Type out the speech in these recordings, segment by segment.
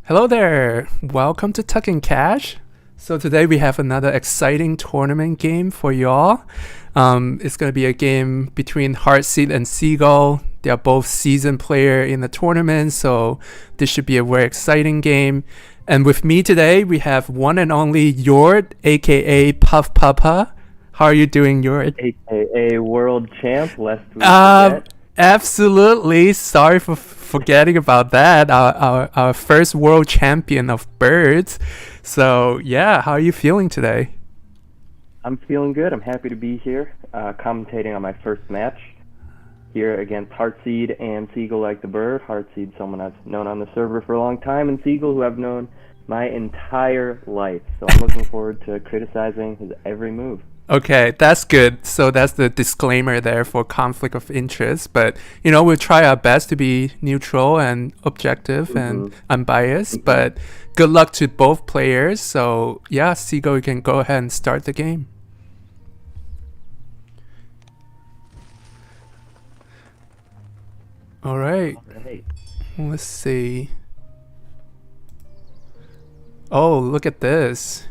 Hello there! Welcome to Tuck and Cash. So today we have another exciting tournament game for y'all. It's going to be a game between Heartseed and Seagull. They are both seasoned player in the tournament, so this should be a very exciting game. And with me today, we have one and only Yord, aka PuffPapa. How are you doing, Yord? AKA world champ, lest we forget. Absolutely. Sorry for forgetting about that. Our first world champion of birds. So yeah, how are you feeling today? I'm feeling good. I'm happy to be here, commentating on my first match here against Heartseed and Seagull like the bird. Heartseed, someone I've known on the server for a long time, and Seagull, who I've known my entire life. So I'm looking forward to criticizing his every move. Okay, that's good. So that's the disclaimer there for conflict of interest. But we'll try our best to be neutral and objective and unbiased. But good luck to both players. So yeah, Seagull, you can go ahead and start the game. All right. Let's see. Oh, look at this.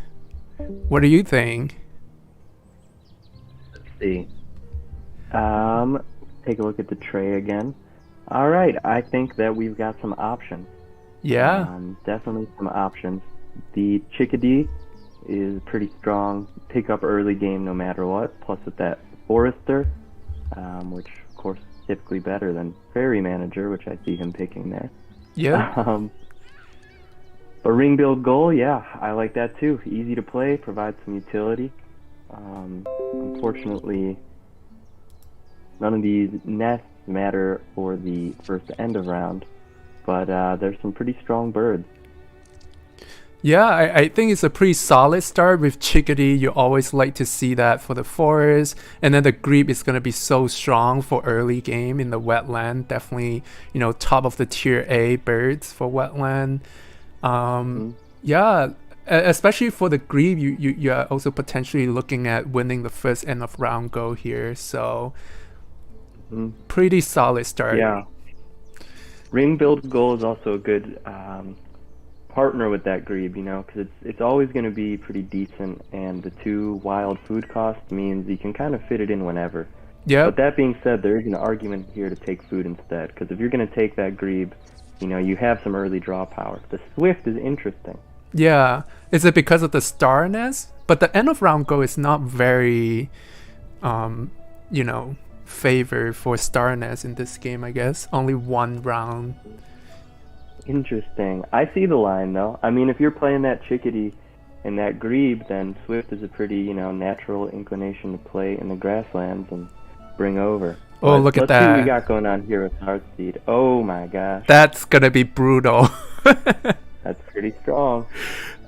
What do you think? See. Take a look at the tray again. All right, I think that we've got some options. Yeah. Definitely some options. The Chickadee is pretty strong. Pick up early game no matter what. Plus with that Forester, which of course is typically better than Fairy Manager, which I see him picking there. Yeah. But Ring Build Goal, yeah, I like that too. Easy to play, provides some utility. Unfortunately, none of these nests matter for the first end of round, but there's some pretty strong birds. Yeah, I think it's a pretty solid start with Chickadee. You always like to see that for the forest, and then the Grebe is going to be so strong for early game in the wetland. Definitely, top of the tier A birds for wetland. Yeah. Especially for the Grebe, you are also potentially looking at winning the first end of round go here. So, pretty solid start. Yeah. Ring Build Goal is also a good partner with that Grebe, because it's always going to be pretty decent, and the 2 wild food cost means you can kind of fit it in whenever. Yeah. But that being said, there is an argument here to take food instead, because if you're going to take that Grebe, you have some early draw power. The Swift is interesting. Yeah, is it because of the star nest? But the end of round go is not very, favored for star nest in this game. I guess only 1 round. Interesting. I see the line though. I mean, if you're playing that Chickadee and that Grebe, then Swift is a pretty, natural inclination to play in the grasslands and bring over. Oh, look at that! Let's see what we got going on here with Heartseed. Oh my gosh. That's gonna be brutal. That's pretty strong.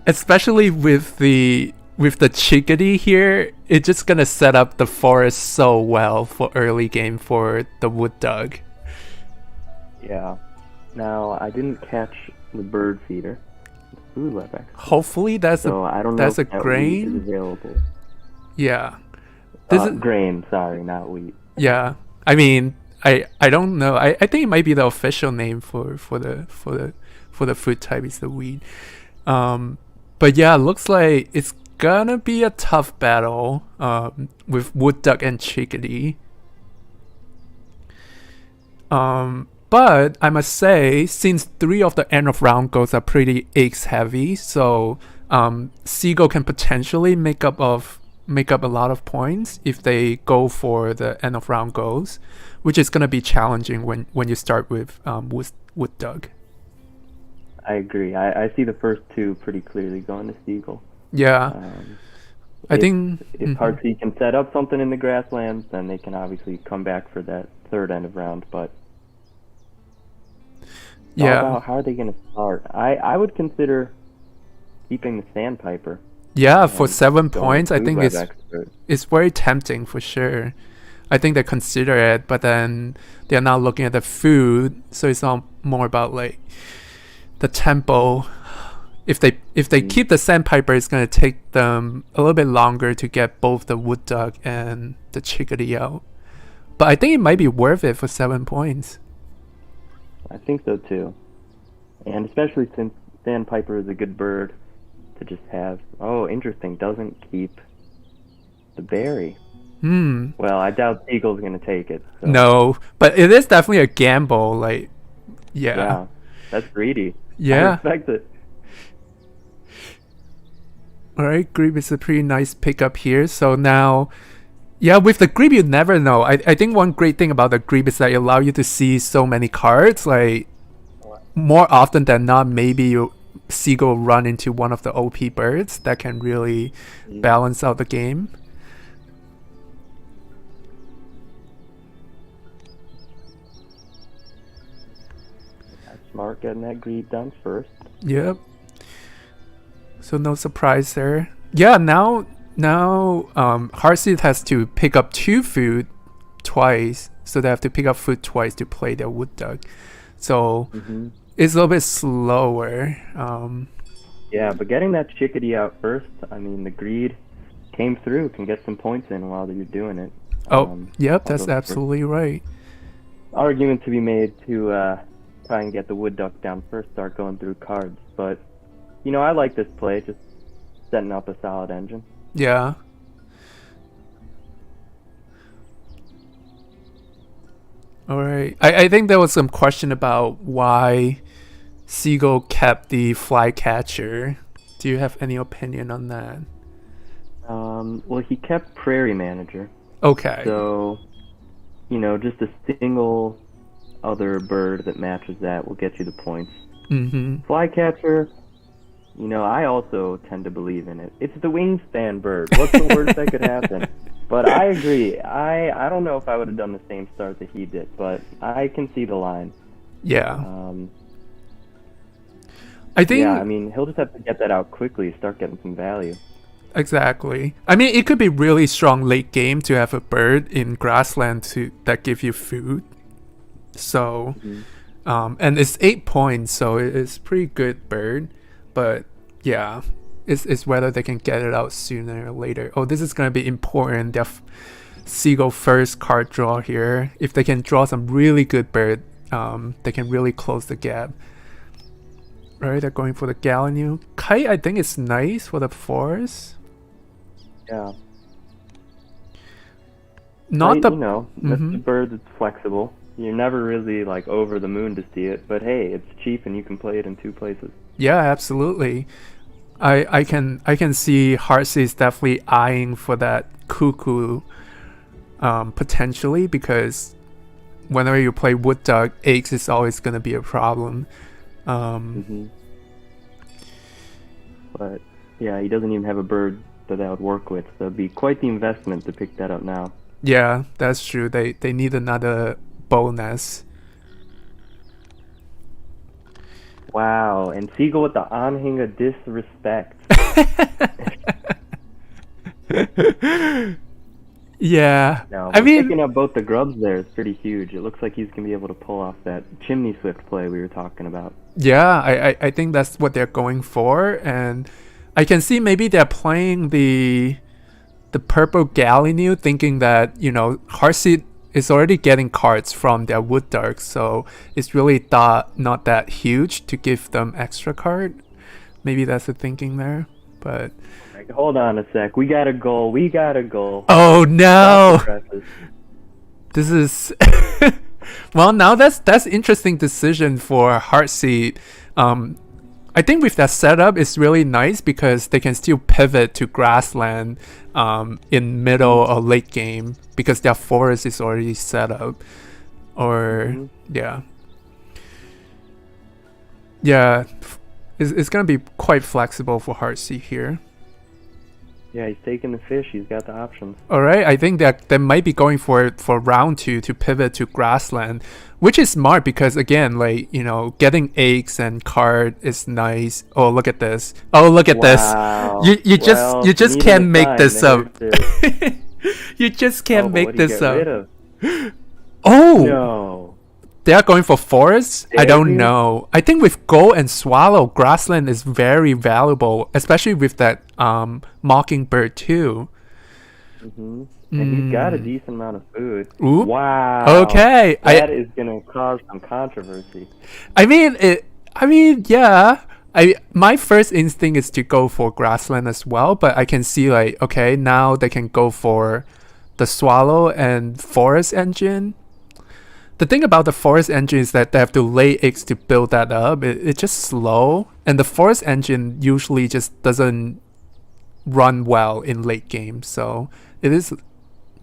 Especially with the Chickadee here, it's just gonna set up the forest so well for early game for the Wood Dog. Yeah. Now I didn't catch the bird feeder. The food web extra. Hopefully that's I don't know that's if a that grain. wheat is available. Yeah. Grain. Sorry, not wheat. Yeah. I mean, I don't know. I think it might be the official name for the food type is the wheat. But yeah, looks like it's gonna be a tough battle with Wood Duck and Chickadee. But I must say, since 3 of the end of round goals are pretty eggs heavy, so Seagull can potentially make up a lot of points if they go for the end of round goals, which is gonna be challenging when you start with Wood Duck. I agree. I see the first 2 pretty clearly going to Seagull. Yeah. I think if Heartseed can set up something in the grasslands, then they can obviously come back for that 3rd end of round. But yeah, how are they going to start? I would consider keeping the Sandpiper. Yeah, for 7 points, I think expert. It's very tempting for sure. I think they consider it, but then they're not looking at the food, so it's not more about like the tempo. If they keep the Sandpiper, it's gonna take them a little bit longer to get both the Wood Duck and the Chickadee out. But I think it might be worth it for 7 points. I think so too. And especially since Sandpiper is a good bird to just have. Oh, interesting. Doesn't keep the berry. Well, I doubt Seagull's going to take it. So. No, but it is definitely a gamble. Like, Yeah, that's greedy. Yeah. I respect it. All right, Grebe is a pretty nice pickup here. So now, yeah, with the Grebe, you never know. I think one great thing about the Grebe is that it allows you to see so many cards. Like, more often than not, maybe you Seagull run into one of the OP birds that can really balance out the game. Smart getting that Grebe done first. Yep. So no surprise there. Yeah, now Heartseed has to pick up 2 food twice, so they have to pick up food twice to play their wood duck. So it's a little bit slower. Yeah, but getting that chickadee out first, I mean, the greed came through, can get some points in while you're doing it. Yep, that's absolutely right. Argument to be made to try and get the wood duck down first, start going through cards. But, you know, I like this play, just setting up a solid engine. Yeah. All right. I think there was some question about why Seagull kept the flycatcher. Do you have any opinion on that? Well, he kept Prairie Manager. Okay. So, you know, just a single other bird that matches that will get you the points. Flycatcher, you know, I also tend to believe in it. It's the wingspan bird. What's the worst that could happen? But I agree. I don't know if I would have done the same start that he did, but I can see the line. Yeah. I think. Yeah, I mean, he'll just have to get that out quickly, start getting some value. Exactly. I mean, it could be really strong late game to have a bird in grassland that give you food. So, and it's 8 points, so it's pretty good bird. But yeah, it's whether they can get it out sooner or later. Oh, this is gonna be important. Their Seagull first card draw here. If they can draw some really good bird, they can really close the gap. Alright, they're going for the Gallinule. Kite, I think it's nice for the forest. Yeah. Not you know, that's the bird that's flexible. You're never really like over the moon to see it, but hey, it's cheap and you can play it in 2 places. Yeah, absolutely. I can see Heartseed's definitely eyeing for that cuckoo potentially, because whenever you play wood duck, eggs is always gonna be a problem. But yeah, he doesn't even have a bird that would work with, so it'd be quite the investment to pick that up now. Yeah, that's true. They need another bonus. Wow, and Seagull with the Anhänger disrespect. Yeah. No, I mean, picking up both the grubs there is pretty huge. It looks like he's going to be able to pull off that chimney swift play we were talking about. Yeah, I think that's what they're going for, and I can see maybe they're playing the purple Gallinule, thinking that, you know, Heartseed is already getting cards from their wood duck, so it's really not that huge to give them extra card. Maybe that's the thinking there, but Like, hold on a sec. We got a goal. Oh no! This is well, now that's interesting decision for Heartseed. I think with that setup, it's really nice because they can still pivot to grassland in middle or late game because their forest is already set up. Or yeah, it's gonna be quite flexible for Heartseed here. Yeah, he's taking the fish. He's got the options. All right, I think that they might be going for round 2 to pivot to grassland, which is smart because, again, like, you know, getting eggs and card is nice. Oh, look at this. Oh, look at this. You just can't make this up. You just can't make this up. Oh. No. They are going for forest? I don't know. I think with gold and swallow, grassland is very valuable, especially with that mockingbird too. And he's got a decent amount of food. Ooh. Wow. Okay. That is going to cause some controversy. I mean, yeah. My first instinct is to go for grassland as well, but I can see like, okay, now they can go for the swallow and forest engine. The thing about the forest engine is that they have to lay eggs to build that up. It's just slow, and the forest engine usually just doesn't run well in late game. So it is,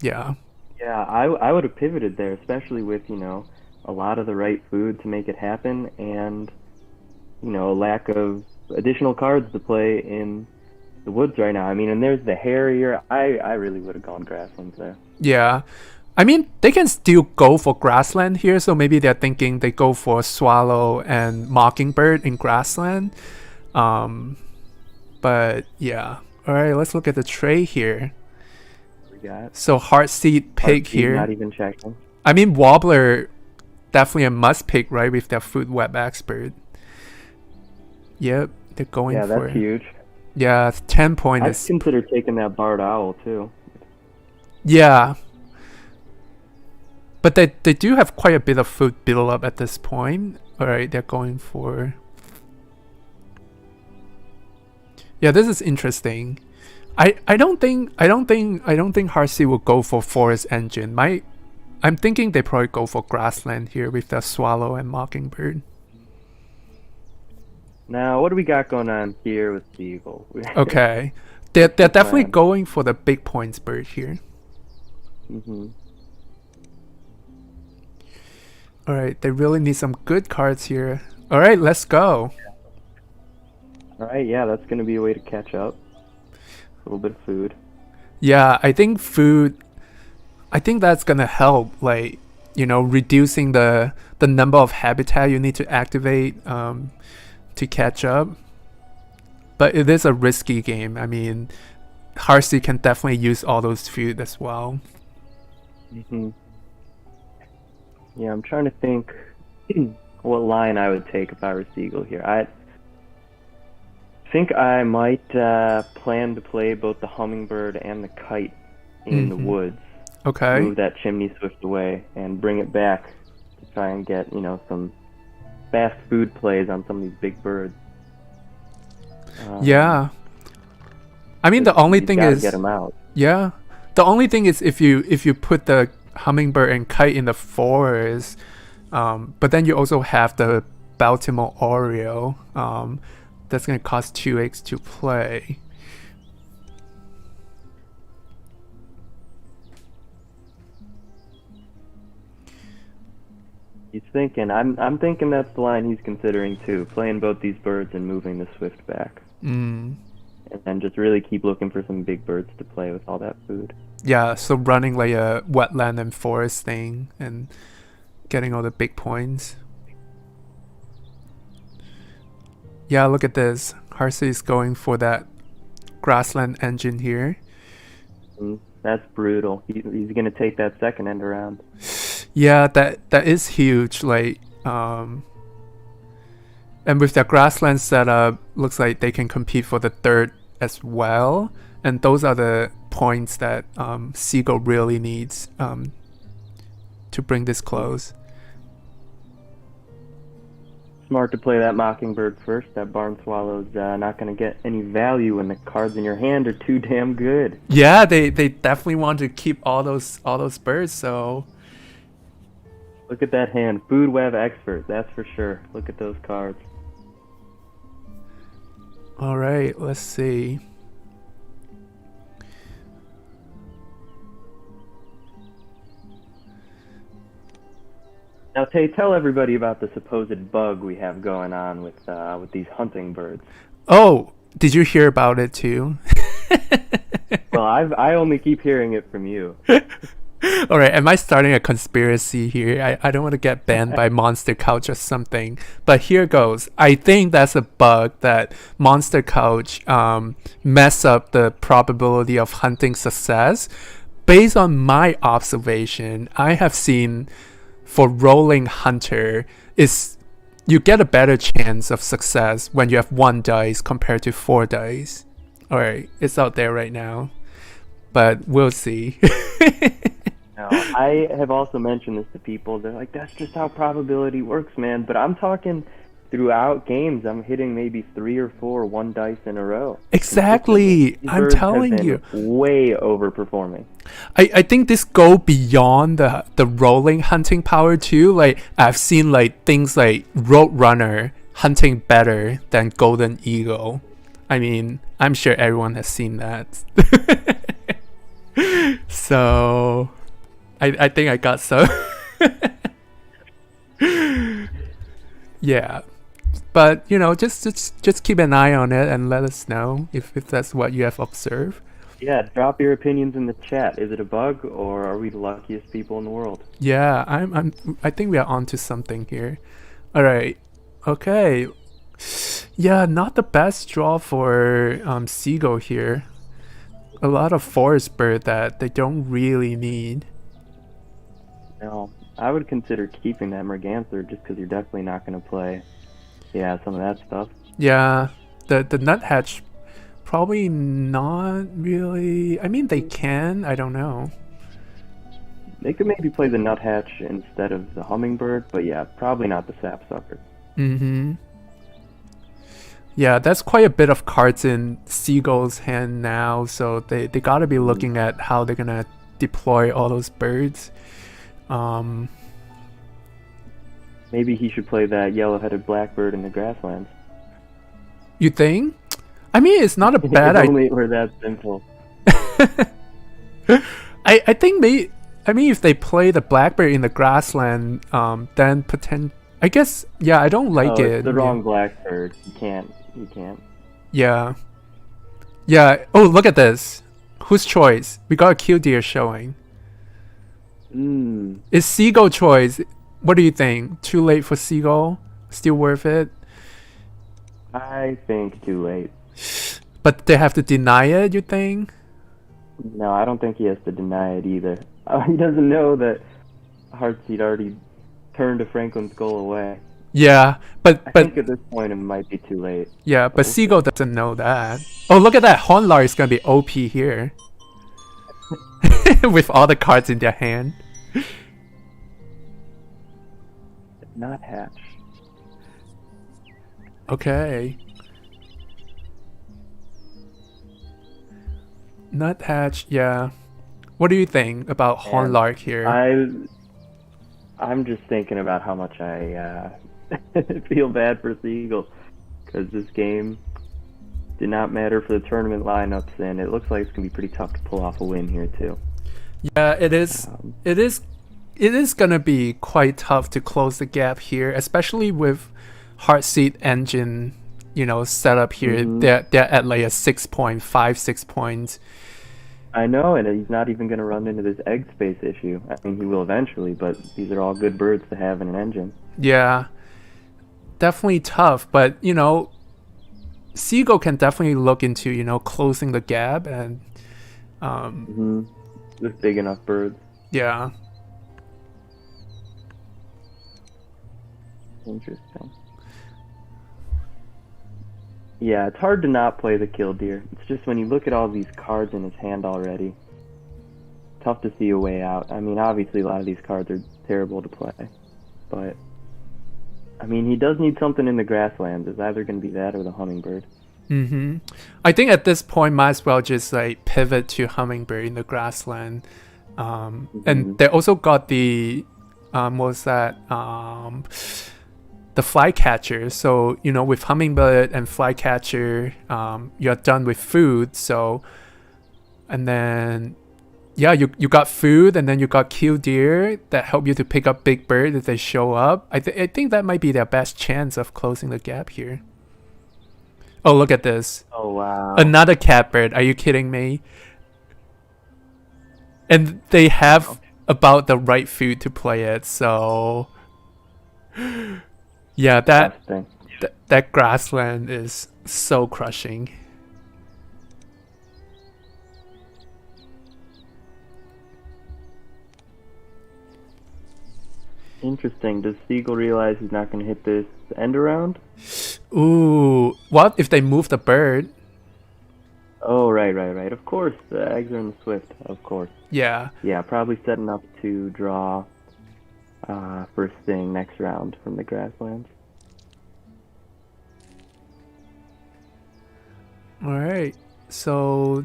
yeah. Yeah, I would have pivoted there, especially with, a lot of the right food to make it happen and, a lack of additional cards to play in the woods right now. I mean, and there's the Harrier. I really would have gone grasslands there. Yeah. I mean, they can still go for grassland here, so maybe they're thinking they go for swallow and mockingbird in grassland. But yeah. All right, let's look at the tray here. We got So heartseed pig here. Not even checking. I mean, wobbler definitely a must pick, right, with their food web expert. Yep, they're going Yeah, for that's it. huge. Yeah, 10 point I'd is consider taking that barred owl too. yeah. But they do have quite a bit of food build up at this point. Alright, they're going for. Yeah, this is interesting. I don't think Heartsea will go for forest engine. I'm thinking they probably go for grassland here with the swallow and mockingbird. Now, what do we got going on here with Seagull? Okay. They're definitely Flan. going for the big points bird here. Mm-hmm. Alright, they really need some good cards here. Alright, let's go. All right, yeah, that's going to be a way to catch up. A little bit of food. Yeah, I think that's gonna help, like, reducing the number of habitat you need to activate to catch up. But it is a risky game. I mean, Heartsea can definitely use all those food as well. Mm-hmm. Yeah, I'm trying to think what line I would take if I were Seagull here. I think I might plan to play both the hummingbird and the kite in the woods. Okay. Move that chimney swift away and bring it back to try and get, some fast food plays on some of these big birds. Yeah. I mean, the only thing is, get them out. yeah, the only thing is if you put the hummingbird and kite in the forest, but then you also have the Baltimore Oriole. That's gonna cost 2x to play. He's thinking. I'm thinking that's the line he's considering too. Playing both these birds and moving the swift back. And then just really keep looking for some big birds to play with all that food. Yeah, so running like a wetland and forest thing and getting all the big points. Yeah, look at this. Heartsea is going for that grassland engine here. That's brutal. He's going to take that second end around. Yeah, that is huge. Like, and with their grassland setup, looks like they can compete for the third as well. And those are the points that Seagull really needs to bring this close. Smart to play that mockingbird first. That barn swallow's not going to get any value when the cards in your hand are too damn good. Yeah, they definitely want to keep all those birds. So look at that hand, food web expert. That's for sure. Look at those cards. all right, let's see. Now, Tay, tell everybody about the supposed bug we have going on with these hunting birds. Oh, did you hear about it too? Well, I only keep hearing it from you. All right, am I starting a conspiracy here? I don't want to get banned by Monster Couch or something, but here goes. I think that's a bug that Monster Couch mess up the probability of hunting success. Based on my observation, I have seen for rolling hunter is you get a better chance of success when you have 1 dice compared to 4 dice. All right, it's out there right now, but we'll see. Now, I have also mentioned this to people. They're like, that's just how probability works, man. But I'm talking throughout games, I'm hitting maybe 3 or 4 one dice in a row. Exactly. These I'm birds have telling been you. way overperforming. I think this go beyond the rolling hunting power too. Like I've seen like things like Roadrunner hunting better than Golden Eagle. I mean, I'm sure everyone has seen that. So I think I got some. Yeah. But you know, just keep an eye on it and let us know if that's what you have observed. Yeah, drop your opinions in the chat. Is it a bug, or are we the luckiest people in the world? Yeah, I think we are onto something here. All right. Okay. Yeah, not the best draw for Seagull here. A lot of forest bird that they don't really need. No, I would consider keeping that Merganser just because you're definitely not going to play, yeah, some of that stuff. Yeah, the nuthatch probably not really. I mean, they can. I don't know. They could maybe play the nuthatch instead of the hummingbird, but yeah, probably not the sapsucker. Mm-hmm. Yeah, that's quite a bit of cards in Seagull's hand now, so they gotta be looking at how they're gonna deploy all those birds. Maybe he should play that yellow-headed blackbird in the grasslands. You think? I mean, it's not a bad If idea. only it were that simple. I think I mean, if they play the blackbird in the grassland, then I guess, yeah, I don't like it. It's the wrong blackbird. You can't. Yeah. Yeah. Oh, look at this. Whose choice? We got a killdeer showing. It's Seagull choice. What do you think? Too late for Seagull? Still worth it? I think too late. But they have to deny it, you think? No, I don't think he has to deny it either. He doesn't know that Heartseed already turned a Franklin's goal away. Yeah, but I think at this point it might be too late. Yeah, but Seagull doesn't know that. Oh, look at that! Hornlar is gonna be OP here. With all the cards in their hand. Not hatch. Okay. Nuthatch, yeah. What do you think about Hornlark here? I'm just thinking about how much I feel bad for Seagull, because this game did not matter for the tournament lineups, and it looks like it's gonna be pretty tough to pull off a win here too. Yeah, it is. It is gonna be quite tough to close the gap here, especially with Heartseed engine, you know, set up here. They're at like a 6 points. I know, and he's not even gonna run into this egg space issue. I mean, he will eventually, but these are all good birds to have in an engine. Yeah, definitely tough, but you know, Seagull can definitely look into, you know, closing the gap and with big enough birds. Yeah. Interesting. Yeah, it's hard to not play the killdeer. It's just when you look at all these cards in his hand already, tough to see a way out. I mean, obviously a lot of these cards are terrible to play, but I mean, he does need something in the grasslands. It's either going to be that or the hummingbird. I think at this point, might as well just like pivot to hummingbird in the grassland. And they also got the what was that? The flycatcher. So, you know, with hummingbird and flycatcher, you're done with food. So, and then, yeah, you got food, and then you got killdeer that help you to pick up big bird if they show up. I think that might be their best chance of closing the gap here. Oh, look at this. Oh, wow. Another catbird. Are you kidding me? And they have about the right food to play it, so yeah, that grassland is so crushing. Interesting. Does Seagull realize he's not going to hit this end around? Ooh, what if they move the bird? Oh, right. Of course, the eggs are in the swift, of course. Yeah. Yeah, probably setting up to draw first thing next round from the grasslands. All right. So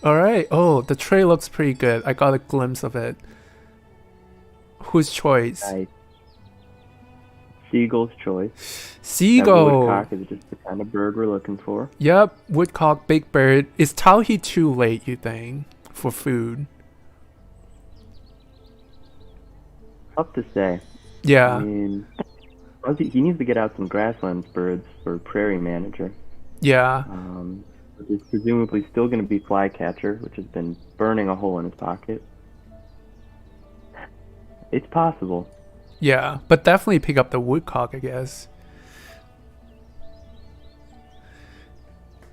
all right. Oh, the tray looks pretty good. I got a glimpse of it. Whose choice? Nice. Seagull's choice. That Seagull. woodcock is just the kind of bird we're looking for. Yep, woodcock, big bird. Is Tauhi too late, you think, for food? Tough to say. Yeah. I mean, he needs to get out some grasslands birds for prairie manager. Yeah. Which is presumably still going to be flycatcher, which has been burning a hole in his pocket. It's possible. Yeah, but definitely pick up the woodcock, I guess.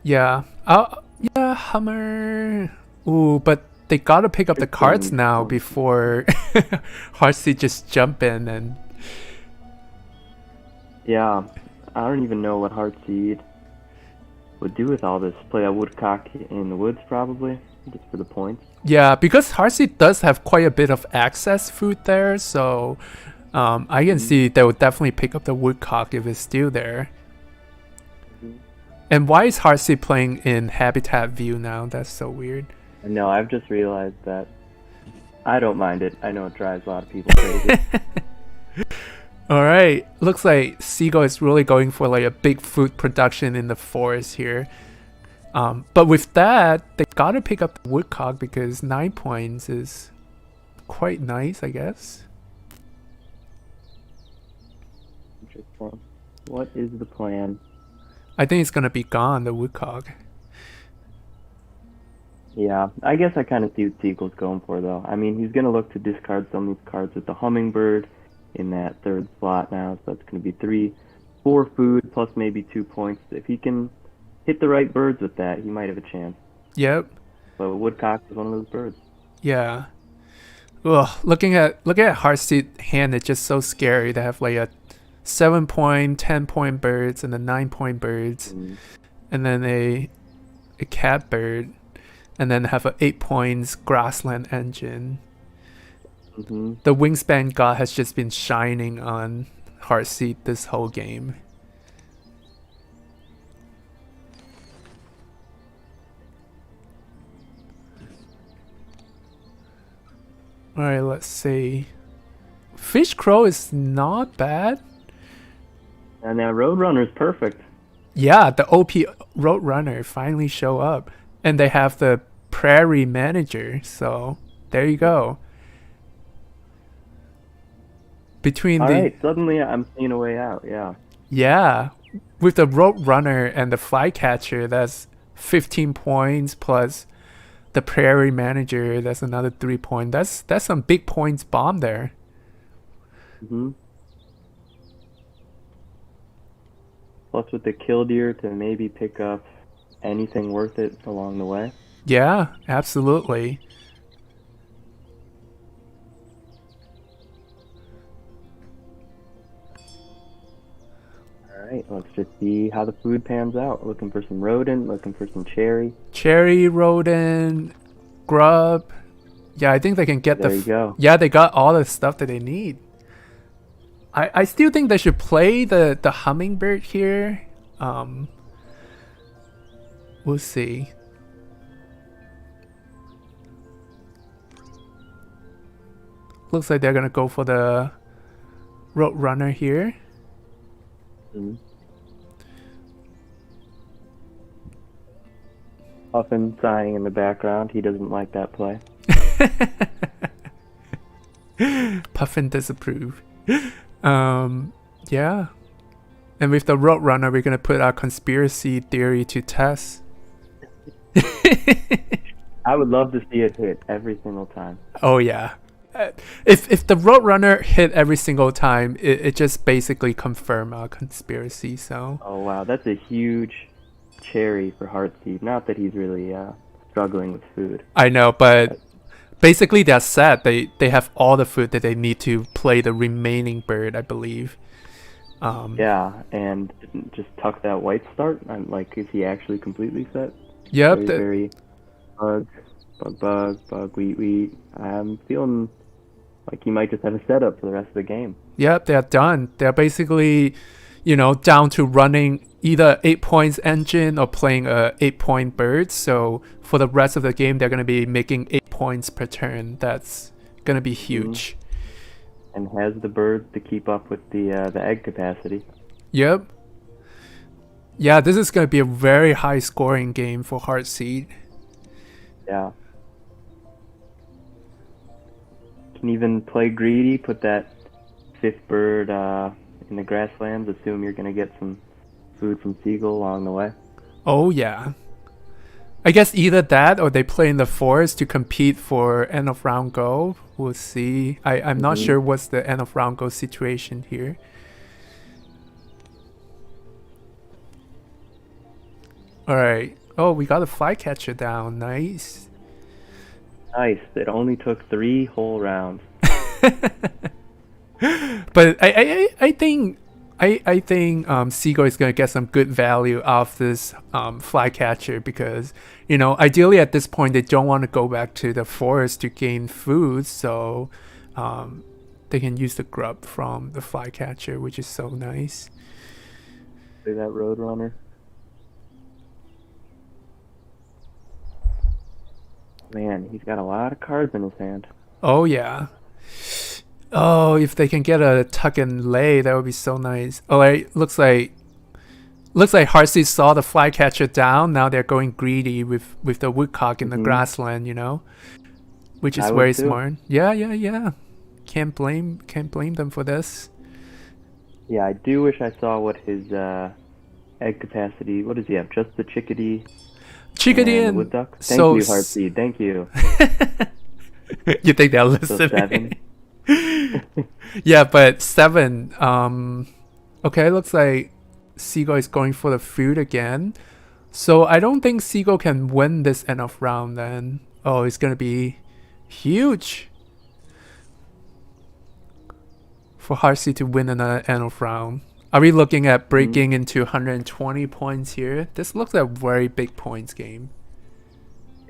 Yeah. Yeah, Hummer. Ooh, but they gotta pick up the cards now before Heartsea just jump in and... Yeah, I don't even know what Heartseed would do with all this. Play a woodcock in the woods, probably, just for the points. Yeah, because Heartsea does have quite a bit of access food there, so I can see they would definitely pick up the woodcock if it's still there. And why is Heartsea playing in habitat view now? That's so weird. No, I've just realized that. I don't mind it. I know it drives a lot of people crazy. Alright, looks like Seagull is really going for like a big food production in the forest here. But with that, they gotta pick up the woodcock because 9 points is quite nice, I guess. Interesting. What is the plan? I think it's gonna be gone, the woodcock. Yeah, I guess I kind of see what Seagull's going for, though. I mean, he's going to look to discard some of these cards with the hummingbird in that third slot now, so that's going to be 4 food plus maybe 2 points. If he can hit the right birds with that, he might have a chance. Yep. But woodcock is one of those birds. Yeah. Ugh, looking at Heartseed hand, it's just so scary to have like a 7-point, 10-point birds and the 9-point birds, and then a cat bird. And then have a 8 points grassland engine. The Wingspan god has just been shining on Heartseed this whole game. Alright, let's see. Fish Crow is not bad. And that Roadrunner is perfect. Yeah, the OP Roadrunner finally show up. And they have the Prairie Manager, so there you go. Alright, suddenly I'm seeing a way out, yeah. Yeah, with the Roadrunner and the Flycatcher, that's 15 points plus the Prairie Manager, that's another 3 points. That's some big points bomb there. Plus with the Killdeer to maybe pick up anything worth it along the way. Yeah, absolutely. Alright, let's just see how the food pans out. Looking for some rodent, looking for some cherry. Cherry, rodent, grub. Yeah, I think they can get There you go. Yeah, they got all the stuff that they need. I still think they should play the hummingbird here. We'll see. Looks like they're gonna go for the Roadrunner here. Puffin sighing in the background. He doesn't like that play. Puffin disapprove. Yeah. And with the Roadrunner, we're gonna put our conspiracy theory to test. I would love to see it hit every single time. Oh yeah. If the Roadrunner hit every single time, it just basically confirm our conspiracy. So. Oh wow, that's a huge cherry for Heartseed. Not that he's really struggling with food. I know, but basically they're set. They have all the food that they need to play the remaining bird, I believe. Yeah, and just tuck that white start. I'm like, is he actually completely set? Yep. Very bug, wheat. I'm feeling like he might just have a setup for the rest of the game. Yep, they're done. They're basically, down to running either 8 points engine or playing a 8-point bird. So for the rest of the game, they're going to be making 8 points per turn. That's going to be huge. And has the birds to keep up with the egg capacity. Yep. Yeah, this is going to be a very high scoring game for Heartseed. Yeah. Can even play greedy, put that 5th bird in the grasslands, assume you're going to get some food from Seagull along the way. Oh, yeah. I guess either that or they play in the forest to compete for end of round go. We'll see. I'm not sure what's the end of round go situation here. Alright. Oh, we got a flycatcher down. Nice. Nice. It only took 3 whole rounds. But I think Seagull is gonna get some good value off this flycatcher because ideally at this point they don't want to go back to the forest to gain food, so they can use the grub from the flycatcher, which is so nice. Play that Roadrunner. Man, he's got a lot of cards in his hand. Oh yeah. Oh, if they can get a tuck and lay, that would be so nice. Oh, looks like Heartseed saw the flycatcher down. Now they're going greedy with the woodcock in the grassland, which is very smart. Yeah. Can't blame them for this. Yeah, I do wish I saw what his egg capacity. What does he have? Just the chickadee and wood duck. Thank you, Heartseed. Thank you. You think they're listening? Yeah, but 7. Okay, looks like Seagull is going for the food again. So I don't think Seagull can win this end of round then. Oh, it's gonna be huge for Heartseed to win another end of round. Are we looking at breaking into 120 points here? This looks like a very big points game.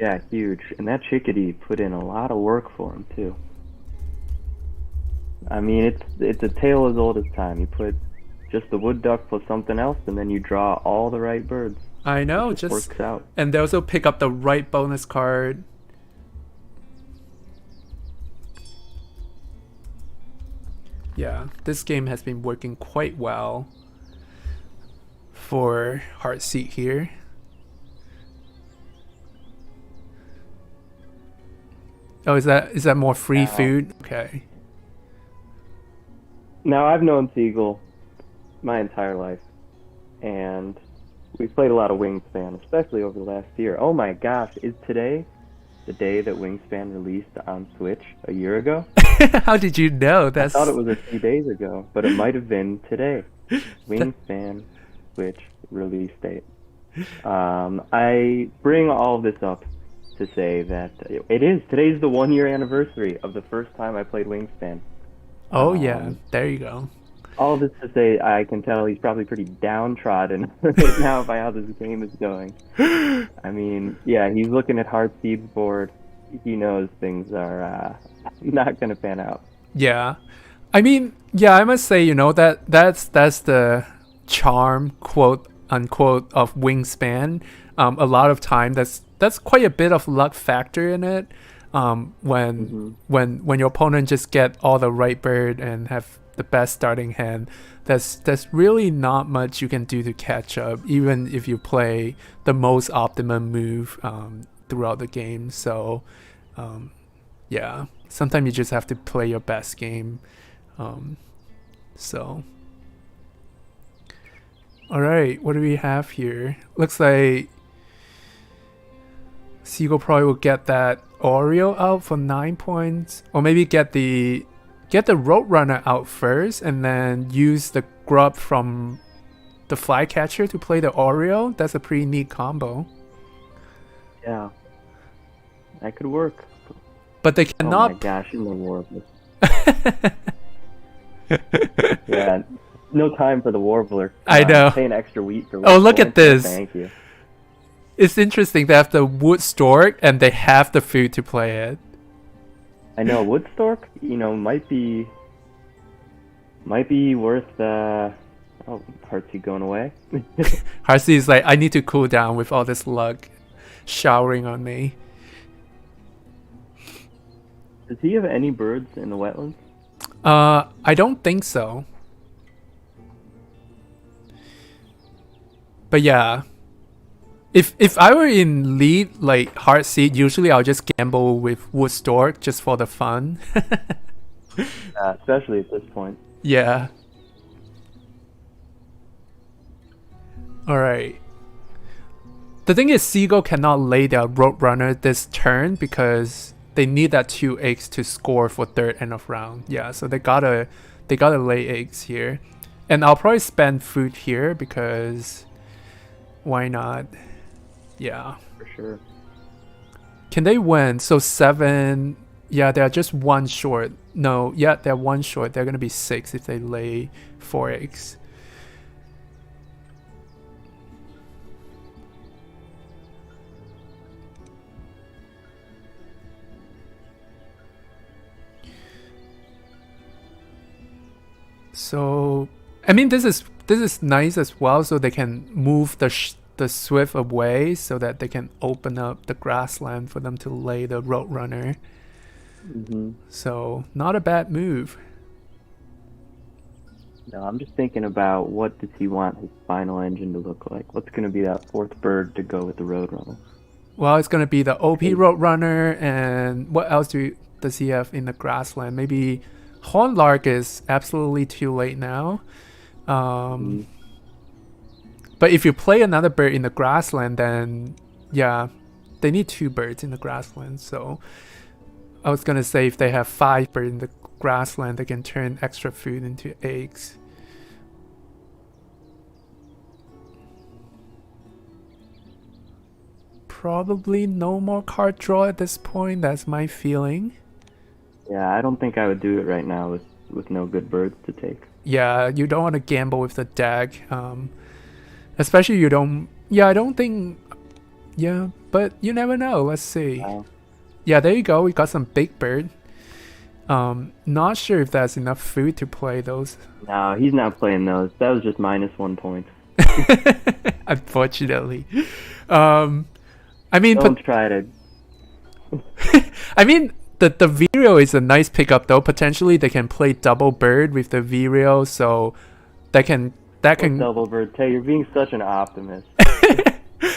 Yeah, huge. And that chickadee put in a lot of work for him too. I mean, it's a tale as old as time. You put just the wood duck plus something else, and then you draw all the right birds. I know, it just works out. And they also pick up the right bonus card. Yeah, this game has been working quite well for Heartseed here. Oh, is that more free food? Okay. Now, I've known Seagull my entire life, and we've played a lot of Wingspan, especially over the last year. Oh my gosh, is today the day that Wingspan released on Switch a year ago? How did you know? I thought it was a few days ago, but it might have been today. Wingspan Switch release date. I bring all of this up to say that today's the 1-year anniversary of the first time I played Wingspan. Oh yeah, there you go. All this to say, I can tell he's probably pretty downtrodden right now by how this game is going. I mean, yeah, he's looking at Heartseed's board. He knows things are not going to pan out. Yeah, I mean, yeah, I must say, that's the charm, quote unquote, of Wingspan. A lot of time, that's quite a bit of luck factor in it. When your opponent just get all the right bird and have the best starting hand, there's really not much you can do to catch up, even if you play the most optimum move throughout the game. So yeah, sometimes you just have to play your best game. So all right, what do we have here? Looks like Seagull probably will get that Oreo out for 9 points, or maybe get the Roadrunner out first and then use the grub from the flycatcher to play the Oreo. That's a pretty neat combo. Yeah, that could work. But they cannot. Oh my gosh, in the Warbler. Yeah, no time for the Warbler. I know. Paying extra wheat for. Oh, look at this. Thank you. It's interesting. They have the wood stork and they have the food to play it. I know Woodstork, might be Might be worth oh, Heartseed going away. Heartseed is like, I need to cool down with all this luck showering on me. Does he have any birds in the wetlands? I don't think so. But yeah. If I were in lead like Heartseed, usually I'll just gamble with Wood Stork just for the fun. Especially at this point. Yeah. Alright. The thing is, Seagull cannot lay their Roadrunner this turn because they need that 2 eggs to score for third end of round. Yeah, so they gotta lay eggs here. And I'll probably spend food here because why not? Yeah. For sure. Can they win? So 7. Yeah, they're just 1 short. No, yeah, they're 1 short. They're gonna be 6 if they lay 4 eggs. So, I mean, this is nice as well. So they can move the Swift away so that they can open up the grassland for them to lay the Roadrunner. So not a bad move. No, I'm just thinking about what does he want his final engine to look like? What's going to be that 4th bird to go with the Roadrunner? Well, it's going to be the OP Roadrunner, and what else does he have in the grassland? Maybe Hornlark is absolutely too late now. But if you play another bird in the grassland, then yeah, they need 2 birds in the grassland. So I was gonna say if they have 5 birds in the grassland, they can turn extra food into eggs. Probably no more card draw at this point. That's my feeling. Yeah, I don't think I would do it right now with no good birds to take. Yeah, you don't want to gamble with the deck. Especially you don't... Yeah, I don't think... Yeah, but you never know. Let's see. Yeah, there you go. We got some big bird. Not sure if that's enough food to play those. No, he's not playing those. That was just -1 point. Unfortunately. I mean... Don't try to... I mean... The Vireo is a nice pickup though. Potentially they can play double bird with the Vireo, so that can double bird. Tay, you're being such an optimist.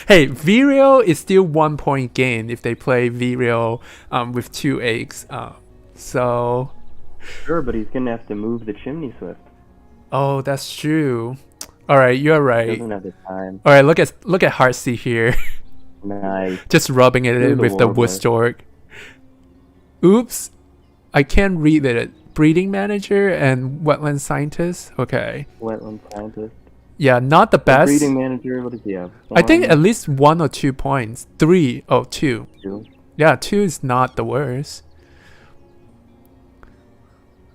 Hey, Vireo is still 1 point gain if they play Vireo with 2 eggs. So sure, but he's gonna have to move the Chimney Swift. Oh, that's true. All right, you're right. He doesn't have the time. All right, look at Heartseed here. Nice. Just rubbing it in with the Wood Stork. Oops, I can't read it. Breeding manager and wetland scientist. Okay. Wetland scientist. Yeah, not the best. Breeding manager. What does he have? I think at least 1 or 2 points. 3. Oh, 2. 2. Yeah, 2 is not the worst.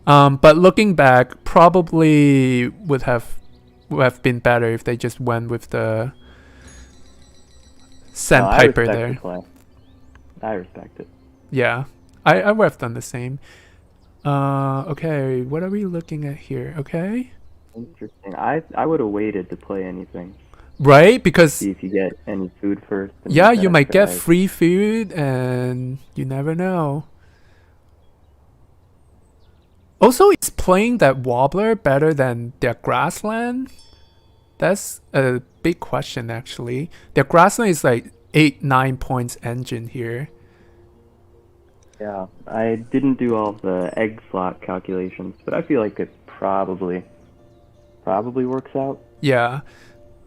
But looking back, probably would have been better if they just went with the Sandpiper there. I respect it. Yeah. I would have done the same. Okay, what are we looking at here? Okay. Interesting. I would have waited to play anything. Right, because see if you get any food first. Yeah, you might get free food, and you never know. Also, is playing that Wobbler better than their Grassland? That's a big question, actually. Their Grassland is like 8-9 points engine here. Yeah, I didn't do all the egg slot calculations, but I feel like it probably works out. Yeah.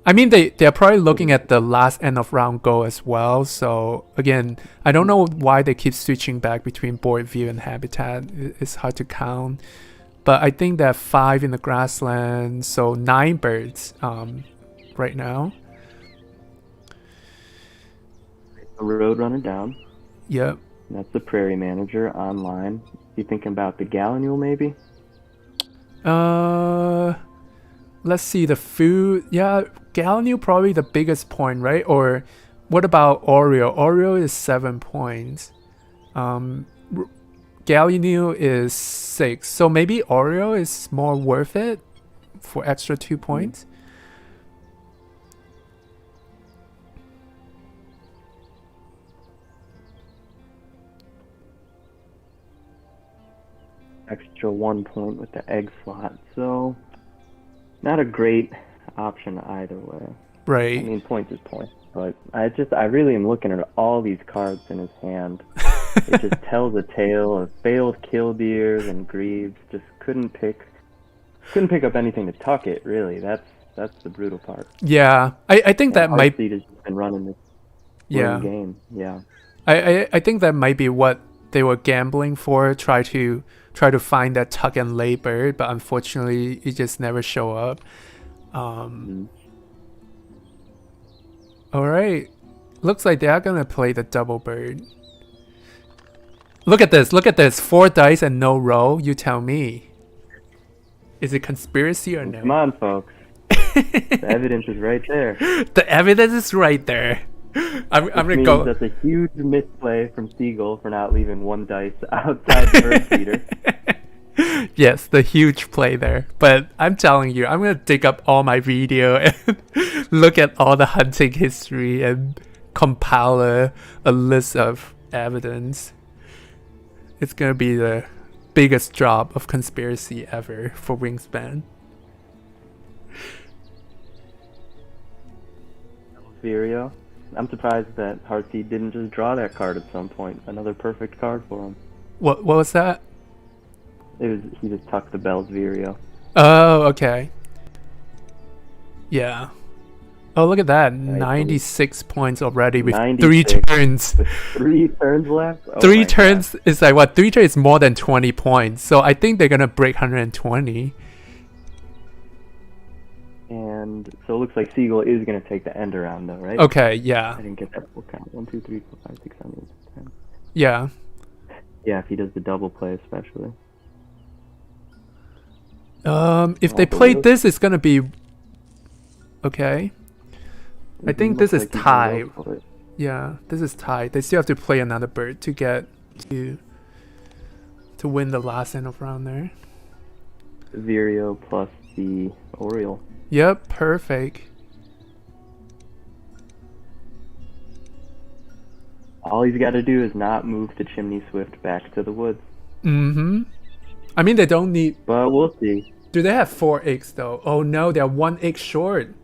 I mean, they're probably looking at the last end of round go as well. So, again, I don't know why they keep switching back between board view and habitat. It's hard to count. But I think there are 5 in the grassland, so 9 birds right now. A Roadrunner down. Yep. That's the Prairie Manager online. You thinking about the Gallinule maybe? Let's see, the food. Yeah, Gallinule probably the biggest point, right? Or what about Oreo? Oreo is 7 points. Gallinule is 6. So maybe Oreo is more worth it for extra 2 points. Extra 1 point with the egg slot. So, not a great option either way. Right. I mean, points is points. But I really am looking at all these cards in his hand. It just tells a tale of failed killdeers and greaves. Just couldn't pick up anything to tuck it. Really, that's the brutal part. Yeah, I think that might. Heartseed has just been running this game. Yeah. I think that might be what they were gambling for. Try to find that tuck and lay bird, but unfortunately, it just never show up. All right, looks like they are gonna play the double bird. Look at this. 4 dice and no roll. You tell me. Is it conspiracy or no? Come on, folks. The evidence is right there. The evidence is right there. I'm gonna go. That's a huge misplay from Siegel for not leaving 1 dice outside the bird feeder. Yes, the huge play there. But I'm telling you, I'm gonna dig up all my video and look at all the hunting history and compile a list of evidence. It's gonna be the biggest drop of conspiracy ever for Wingspan. Virio. I'm surprised that Heartseed didn't just draw that card at some point. Another perfect card for him. What was that? He just tucked the Bell's Virio. Oh, okay. Yeah. Oh, look at that. 96 points already with 3 turns. With 3 turns left? Oh 3 turns is like what? 3 turns is more than 20 points. So I think they're going to break 120. And so it looks like Siegel is going to take the end around though, right? Okay, yeah. I didn't get that full count. 1, 2, 3, 4, 5, 6, 7, 8, 9, 10. Yeah. Yeah, if he does the double play especially. If they play this, it's gonna be okay. I think this is tie. Yeah, this is tie. They still have to play another bird to get to win the last end of round there. Virio plus the Oriole. Yep, perfect. All he's got to do is not move the Chimney Swift back to the woods. Mm-hmm. I mean, they don't need... But we'll see. Do they have 4 eggs, though? Oh, no, they're 1 egg short.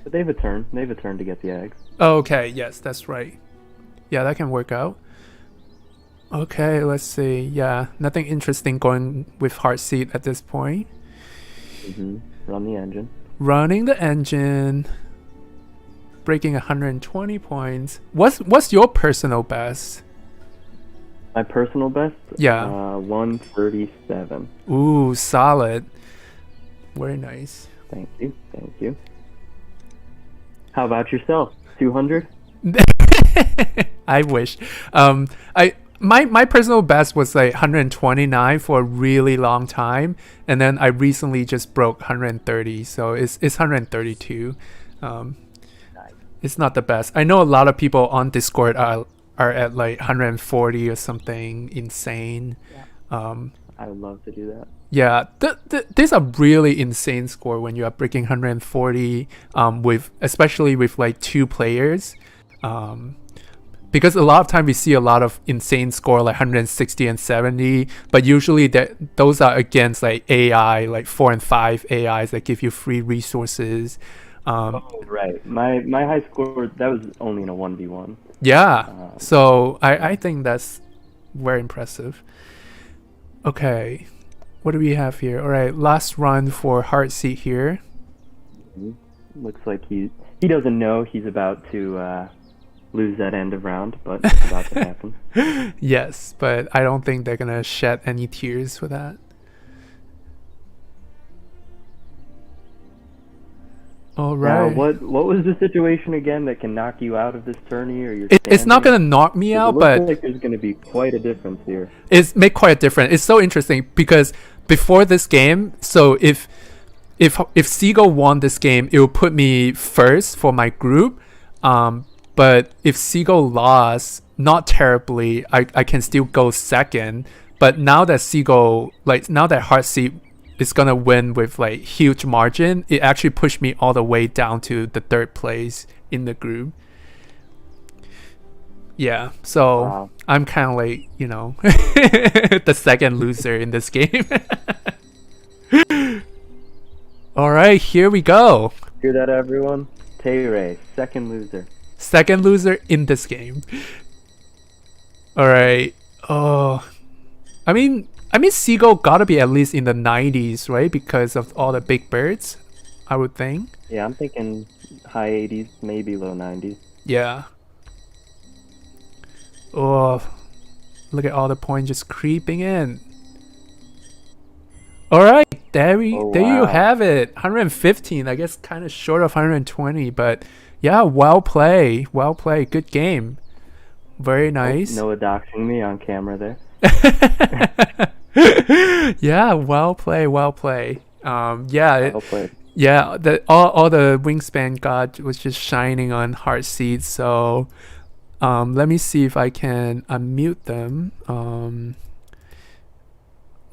But they have a turn. They have a turn to get the eggs. Oh, okay, yes, that's right. Yeah, that can work out. Okay, let's see. Yeah, nothing interesting going with Heartseed at this point. Run the engine. Running the engine. Breaking 120 points. What's your personal best? My personal best? Yeah. 137. Ooh, solid. Very nice. Thank you. Thank you. How about yourself? 200? I wish. My personal best was like 129 for a really long time, and then I recently just broke 130, so it's 132. It's not the best. I know a lot of people on Discord are at like 140 or something insane. Yeah. I would love to do that. Yeah, these are really insane score when you are breaking 140 especially with like 2 players. Because a lot of time we see a lot of insane score like 160 and 70, but usually those are against like AI, like 4 and 5 AIs that give you free resources. Right. My high score, that was only in a 1v1. Yeah. So I think that's very impressive. Okay. What do we have here? All right. Last run for Heartseed here. Looks like he doesn't know he's about to lose that end of round, but it's about to happen. Yes, but I don't think they're going to shed any tears for that. All right. Now, what was the situation again that can knock you out of this tourney? Or it's not going to knock me out, but it looks like there's going to be quite a difference here. It's make quite a difference. It's so interesting because before this game, so if Siegel won this game, it will put me first for my group. But if Seagull lost, not terribly, I can still go second. But now that Heartseed is gonna win with like huge margin, it actually pushed me all the way down to the third place in the group. Yeah, so Wow. I'm kind of like, the second loser in this game. All right, here we go. Hear that, everyone? Tay-Ray, second loser. Second loser in this game. All right. Oh, I mean, Seagull gotta be at least in the 90s, right? Because of all the big birds, I would think. Yeah, I'm thinking high 80s, maybe low 90s. Yeah. Oh, look at all the points just creeping in. All right, there you wow. have it. 115, I guess, kind of short of 120, but yeah, well played, good game. Very nice. Oh, Noah doxing me on camera there. Yeah, well played. Well played. Yeah, all the Wingspan God was just shining on Heartseed, so let me see if I can unmute them.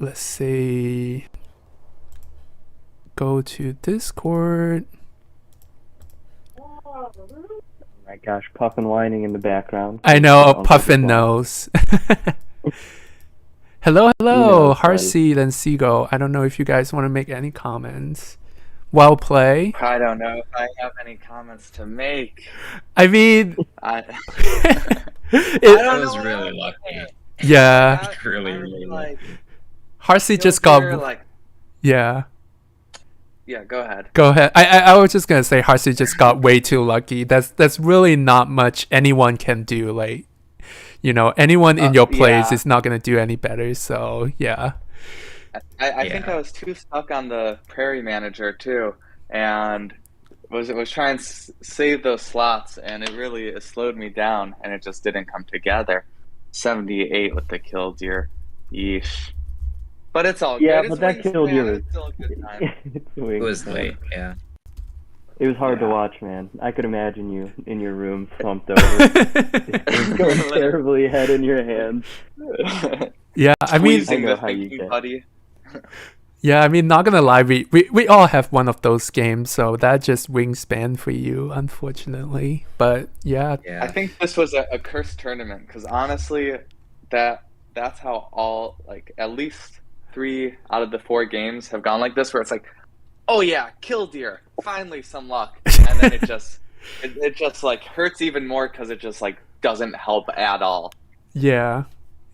Let's see. Go to Discord. Oh my gosh, Puff and whining in the background. I know, Puffin knows. Hello, Heartseed and Seagull. I don't know if you guys want to make any comments. Well play. I don't know if I have any comments to make. I mean, it was really lucky. Yeah. Really lucky. Heartseed just got. Yeah. Yeah, go ahead. Go ahead. I was just gonna say Heartseed just got way too lucky. That's really not much anyone can do. Like, anyone in your place is not gonna do any better. So yeah. I think I was too stuck on the Prairie Manager too, and was trying to save those slots, and it slowed me down, and it just didn't come together. 78 with the kill deer. Yeesh. But it's all good. Yeah, but that kill deer was still a good time. It was late, yeah. It was hard to watch, man. I could imagine you in your room slumped over. Going terribly, head in your hands. Yeah, I mean, I know how you get. Buddy. Yeah, I mean, not gonna lie, we all have one of those games, so that just Wingspan for you, unfortunately. But yeah. I think this was a cursed tournament, because honestly, that's how all, like, at least 3 out of the 4 games have gone like this, where it's like, oh yeah, kill deer, finally some luck, and then it just like hurts even more because it just like doesn't help at all. Yeah,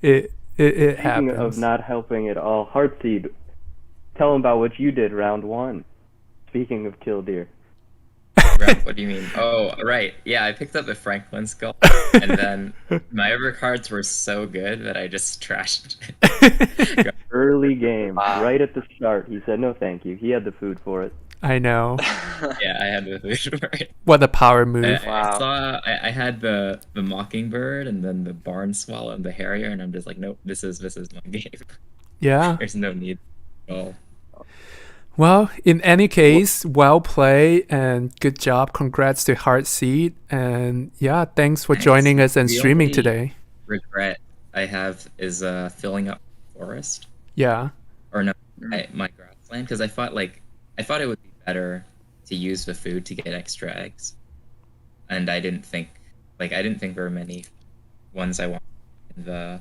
it happens. Speaking of not helping at all, Heartseed, tell them about what you did round 1. Speaking of kill deer. What do you mean? Oh, right. Yeah, I picked up the Franklin skull, and then my other cards were so good that I just trashed it. Early game, right at the start. He said no thank you. He had the food for it. I know. Yeah, I had the food for it. What a power move. I had the Mockingbird and then the Barn Swallow and the Harrier, and I'm just like, nope, this is my game. Yeah. There's no need at all. Well, in any case, well played and good job. Congrats to Heartseed. And yeah, thanks for joining us and streaming today. Regret I have is filling up forest. Yeah. Or no, my grassland, because I thought it would be better to use the food to get extra eggs. And I didn't think there were many ones I wanted in the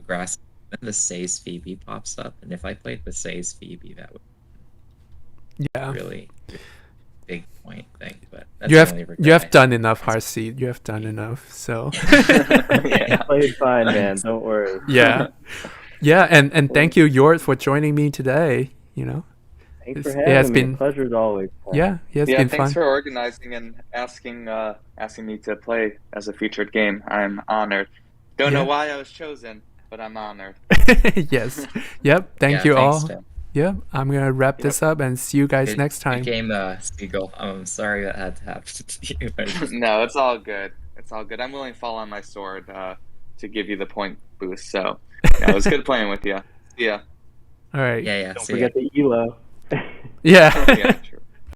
grass. Then the Say's Phoebe pops up, and if I played the Say's Phoebe, that would really big point thing. But that's you have done enough, Heartseed. You have done enough. So you played fine, man. Don't worry. Yeah. Yeah, and thank you, Yord, for joining me today. Thanks for having me. A pleasure as always. Yeah, it's been fun. Thanks for organizing and asking me to play as a featured game. I'm honored. Don't know why I was chosen, but I'm honored. Yes. Yep. Thank you all. Yeah, I'm gonna wrap this up and see you guys next time. Good game, Seagull. I'm sorry that had to happen to you. No, it's all good. It's all good. I'm willing to fall on my sword to give you the point boost. So it was good playing with you. See ya. All right. Yeah. Don't forget the ELO. Yeah. Yeah, true.